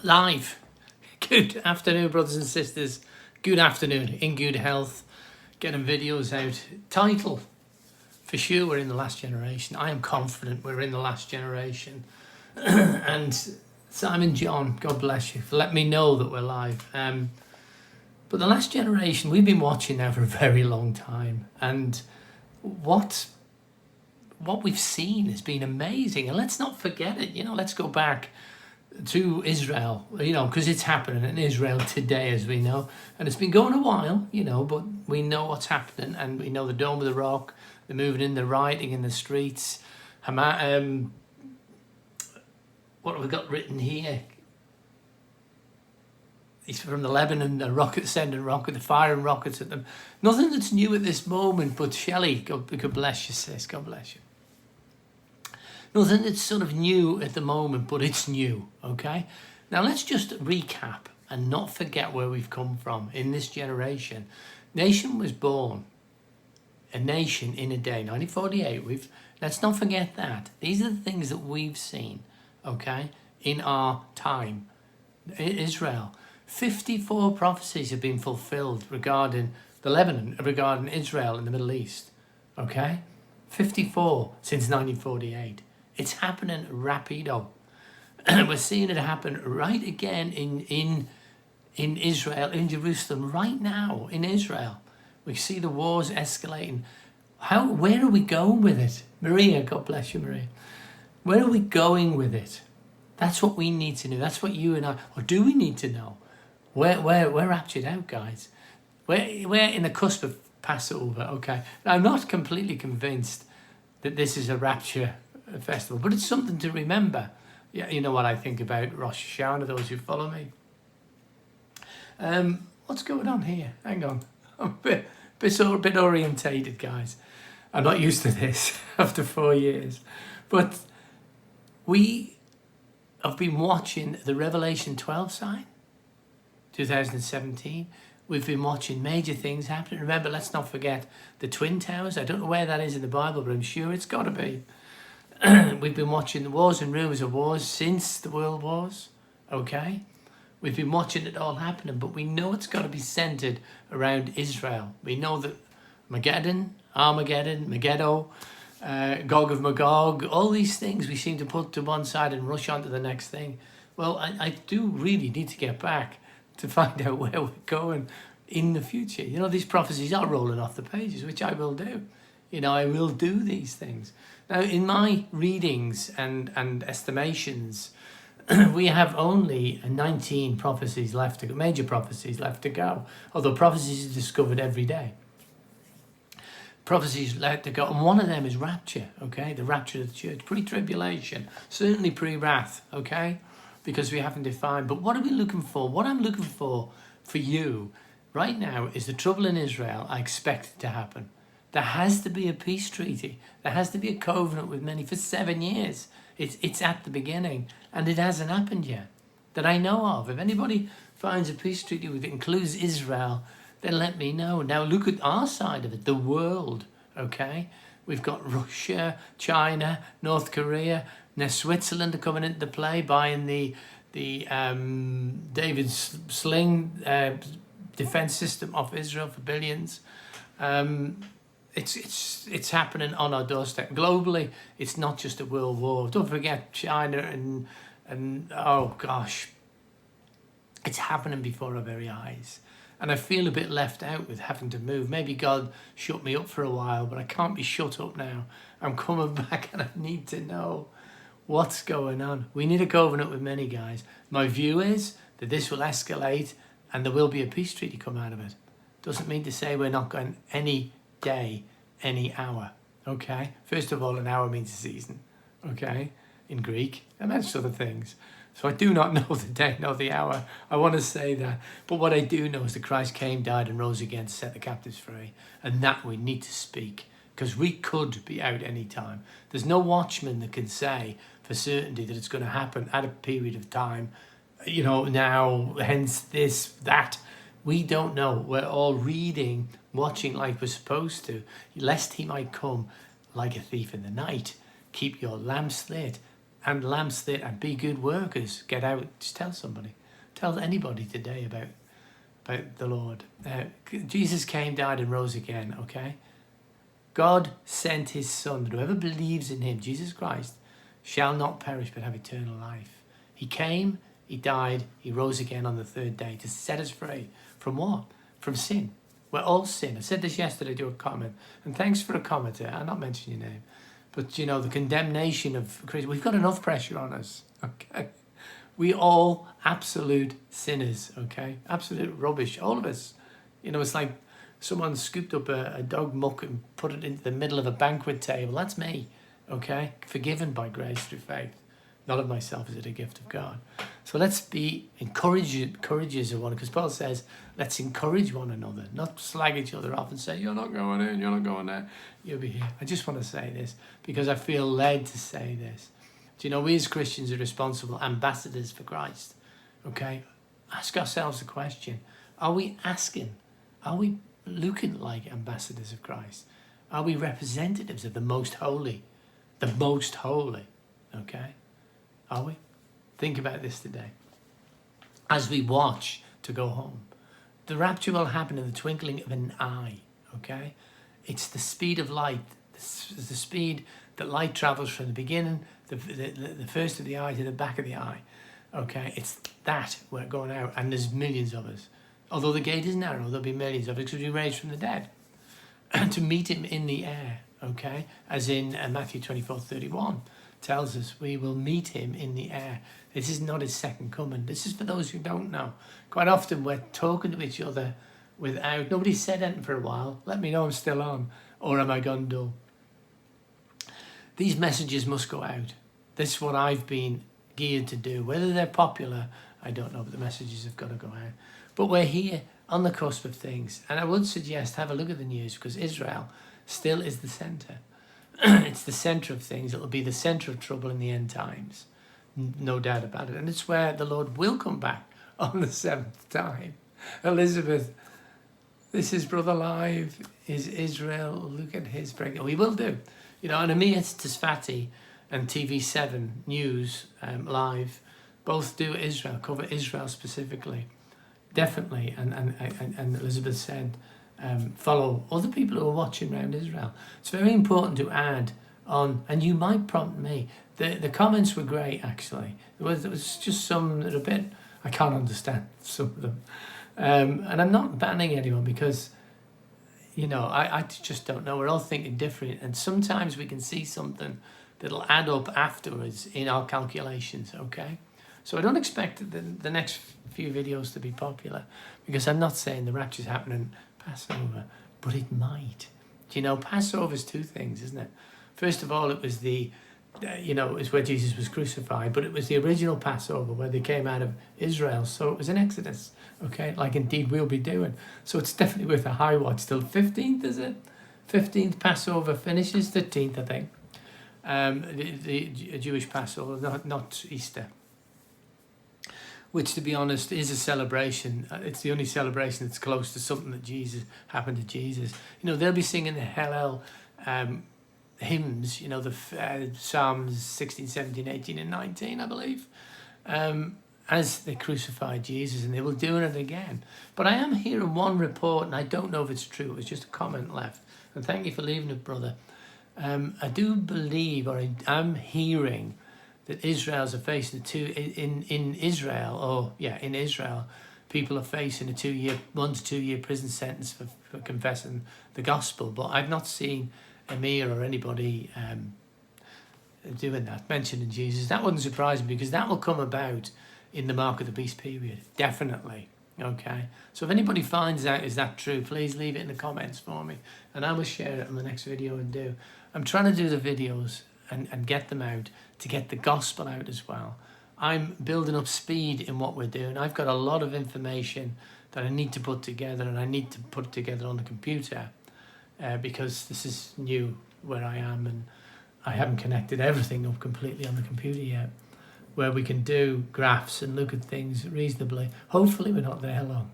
Live. Good afternoon, brothers and sisters. Good afternoon. In good health. Getting videos out. Title. For sure, we're in the last generation. I am confident we're in the last generation. And Simon John, God bless you, for letting me know that we're live. But the last generation, we've been watching now for a very long time. And what we've seen has been amazing. And let's not forget it. Let's go back to Israel, because it's happening in Israel today, as we know. And it's been going a while, but we know what's happening. And we know the Dome of the Rock, they're moving in, they're rioting in the streets. What have we got written here? He's from the Lebanon, the rockets sending rockets, the firing rockets at them. Nothing that's new at this moment, but Shelley, God bless you, sis, God bless you. Nothing that's sort of new at the moment, but it's new, okay? Now let's just recap and not forget where we've come from in this generation. Nation was born, a nation in a day, 1948. Let's not forget that. These are the things that we've seen, okay, in our time. Israel, 54 prophecies have been fulfilled regarding the Lebanon, regarding Israel in the Middle East, okay? 54 since 1948. It's happening rapido. We're seeing it happen right again in Israel, in Jerusalem, right now in Israel. We see the wars escalating. Where are we going with it? Maria, God bless you, Maria. Where are we going with it? That's what we need to know. That's what you and I, or do we need to know? We're raptured out, guys. We're in the cusp of Passover, okay? Now, I'm not completely convinced that this is a rapture festival, but it's something to remember. Yeah, you know what I think about Rosh Hashanah, those who follow me. What's going on here? Hang on. I'm a bit orientated, guys. I'm not used to this after 4 years. But we have been watching the Revelation 12 sign, 2017. We've been watching major things happening. Remember, let's not forget the Twin Towers. I don't know where that is in the Bible, but I'm sure it's got to be. We've been watching the wars and rumours of wars since the World Wars, okay? We've been watching it all happening, but we know it's got to be centred around Israel. We know that Armageddon, Megiddo, Gog of Magog, all these things we seem to put to one side and rush on to the next thing. Well, I do really need to get back to find out where we're going in the future. These prophecies are rolling off the pages, which I will do. I will do these things. Now, in my readings and estimations, we have only 19 prophecies left to go, major prophecies left to go, although prophecies are discovered every day. Prophecies left to go, and one of them is rapture, okay? The rapture of the church, pre-tribulation, certainly pre-wrath, okay? Because we haven't defined. But what are we looking for? What I'm looking for you right now is the trouble in Israel. I expect it to happen. There has to be a peace treaty. There has to be a covenant with many for 7 years. It's at the beginning, and it hasn't happened yet that I know of. If anybody finds a peace treaty that includes Israel, then let me know. Now look at our side of it, the world, okay? We've got Russia, China, North Korea. Now Switzerland are coming into play, buying the David Sling defense system of Israel for billions. It's happening on our doorstep. Globally, it's not just a world war. Don't forget China and oh gosh, it's happening before our very eyes. And I feel a bit left out with having to move. Maybe God shut me up for a while, but I can't be shut up now. I'm coming back and I need to know what's going on. We need a covenant with many, guys. My view is that this will escalate and there will be a peace treaty come out of it. Doesn't mean to say we're not going any day, any hour, okay? First of all, an hour means a season, okay, in Greek, and that's other things. So I do not know the day nor the hour. I want to say that. But what I do know is that Christ came, died, and rose again to set the captives free. And that we need to speak, because we could be out any time. There's no watchman that can say for certainty that it's going to happen at a period of time, now, hence this, that. We don't know. We're all reading, watching like we're supposed to, lest he might come like a thief in the night. Keep your lamps lit and lamps that, and be good workers. Get out, just tell somebody. Tell anybody today about the Lord. Jesus came, died, and rose again, okay? God sent his Son, that whoever believes in him, Jesus Christ, shall not perish but have eternal life. He came, he died, he rose again on the third day to set us free. From what? From sin. We're all sin. I said this yesterday to a comment, and thanks for a commenter. I'll not mention your name. But, you know, the condemnation of Christians, we've got enough pressure on us, okay? We all absolute sinners, okay? Absolute rubbish, all of us. You know, it's like someone scooped up a dog muck and put it into the middle of a banquet table. That's me, okay? Forgiven by grace through faith. Not of myself, is it a gift of God? So let's be encouragers of one, because Paul says, let's encourage one another, not slag each other off and say, you're not going in, you're not going there, you'll be here. I just want to say this because I feel led to say this. Do you know, we as Christians are responsible ambassadors for Christ, okay? Ask ourselves the question, are we looking like ambassadors of Christ? Are we representatives of the most holy? The most holy, okay? Are we? Think about this today. As we watch to go home, the rapture will happen in the twinkling of an eye, okay? It's the speed of light, the speed that light travels from the beginning, the first of the eye to the back of the eye, okay? It's that we're going out, and there's millions of us. Although the gate is narrow, there'll be millions of us because we raised from the dead. And to meet him in the air, okay? As in Matthew 24:31. Tells us we will meet him in the air. This is not his second coming. This is for those who don't know. Quite often we're talking to each other without, nobody said anything for a while. Let me know I'm still on, or am I gone dull? These messages must go out. This is what I've been geared to do. Whether they're popular, I don't know, but the messages have got to go out. But we're here on the cusp of things. And I would suggest have a look at the news, because Israel still is the centre. It's the centre of things. It'll be the centre of trouble in the end times. No doubt about it. And it's where the Lord will come back on the seventh time. Elizabeth, this is Brother Live. Is Israel? Look at his break. We will do. You know, and Amir Tesfati and TV7 News Live both do Israel, cover Israel specifically. Definitely. And Elizabeth said, follow other people who are watching around Israel. It's very important to add on, and you might prompt me. The comments were great, actually. There was just some that are a bit, I can't understand some of them. And I'm not banning anyone because, you know, I just don't know. We're all thinking different. And sometimes we can see something that'll add up afterwards in our calculations, okay? So I don't expect the next few videos to be popular, because I'm not saying the rapture's happening Passover, but it might. Do you know, Passover's two things, isn't it? First of all, it was it's where Jesus was crucified, but it was the original Passover where they came out of Israel. So it was an Exodus, okay? Like indeed we'll be doing. So it's definitely worth a high watch. Till 15th, is it? 15th Passover finishes, 13th, I think. The Jewish Passover, not Easter. Which, to be honest, is a celebration. It's the only celebration that's close to something that happened to Jesus. You know, they'll be singing the Hallel hymns, you know, the Psalms 16, 17, 18, and 19, I believe, as they crucified Jesus, and they will do it again. But I am hearing one report, and I don't know if it's true. It was just a comment left. And thank you for leaving it, brother. I do believe, or I'm hearing, that Israel's are facing in Israel, people are facing a 1 to 2 year prison sentence for confessing the gospel. But I've not seen Amir or anybody doing that, mentioning Jesus. That wouldn't surprise me, because that will come about in the mark of the beast period, definitely. Okay, so if anybody finds out is that true, please leave it in the comments for me, and I will share it on the next video and do. I'm trying to do the videos and get them out, to get the gospel out as well. I'm building up speed in what we're doing. I've got a lot of information that I need to put together, and I need to put it together on the computer because this is new where I am, and I haven't connected everything up completely on the computer yet, where we can do graphs and look at things reasonably. Hopefully we're not there long.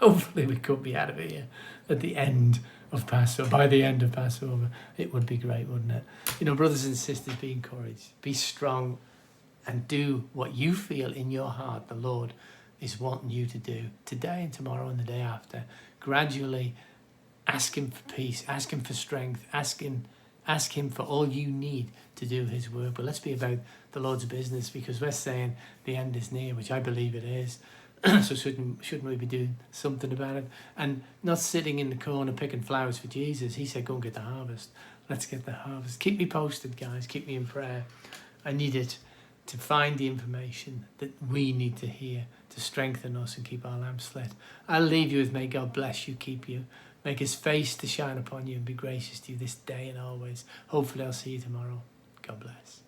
Hopefully we could be out of here at the end of Passover, by the end of Passover. It would be great, wouldn't it? You know, brothers and sisters, be encouraged, be strong, and do what you feel in your heart the Lord is wanting you to do today and tomorrow and the day after. Gradually ask him for peace, ask him for strength, ask him for all you need to do his work. But let's be about the Lord's business, because we're saying the end is near, which I believe it is. So shouldn't we be doing something about it, and not sitting in the corner picking flowers for Jesus? He said, go and get the harvest. Let's get the harvest. Keep me posted, guys. Keep me in prayer. I need it to find the information that we need to hear to strengthen us and keep our lamps lit. I'll leave you with, may God bless you, keep you, make his face to shine upon you and be gracious to you this day and always. Hopefully I'll see you tomorrow. God bless.